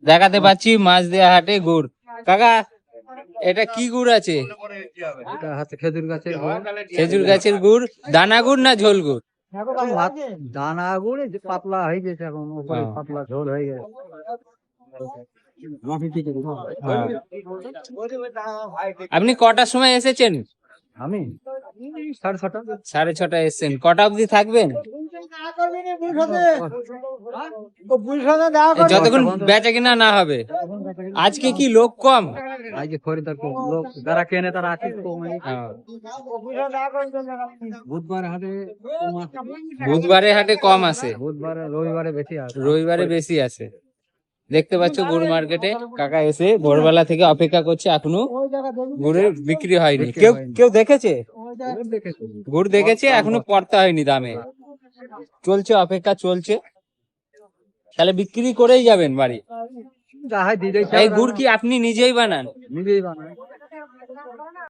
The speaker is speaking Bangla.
দেখাতে পাচ্ছি মাছদিয়া হাটে গুড়। কাকা এটা কি গুড় আছে? এটা হচ্ছে খেজুর গাছের গুড়। খেজুর গাছের গুড়, দানা গুড় না ঝোল গুড়? দানা গুড় যে পাতলা হয়ে গেছে, এখন উপরে পাতলা ঝোল হয়ে গেছে। আপনি কটার সময় এসেছেন? আমি 6:30। 6:30 এসেছেন, কটা অবধি থাকবেন? যতক্ষণ বেচা কিনা না হবে। আজকে কি লোক কম? আজকে খরিদ্দার কম, লোক যারা কেনে তারা আছে কম। বুধবার হাটে কম আছে। বুধবারে হাটে কম আছে, বুধবারে রবিবারে বেশি আছে। রবিবারে বেশি আছে। দেখতে পাচ্ছ গুড় মার্কেটে কাকা এসে ভোরবেলা থেকে অপেক্ষা করছে, এখনো গুড়ের বিক্রি হয়নি। কেউ দেখেছে গুড়? দেখেছে, এখনো পড়তে হয়নি দামে। চলছে অপেক্ষা, চলছে। তাহলে বিক্রি করেই যাবেন বাড়ি? যা হয় দিলেই এই গুড় কি আপনি নিজেই বানান? নিজেই বানায়।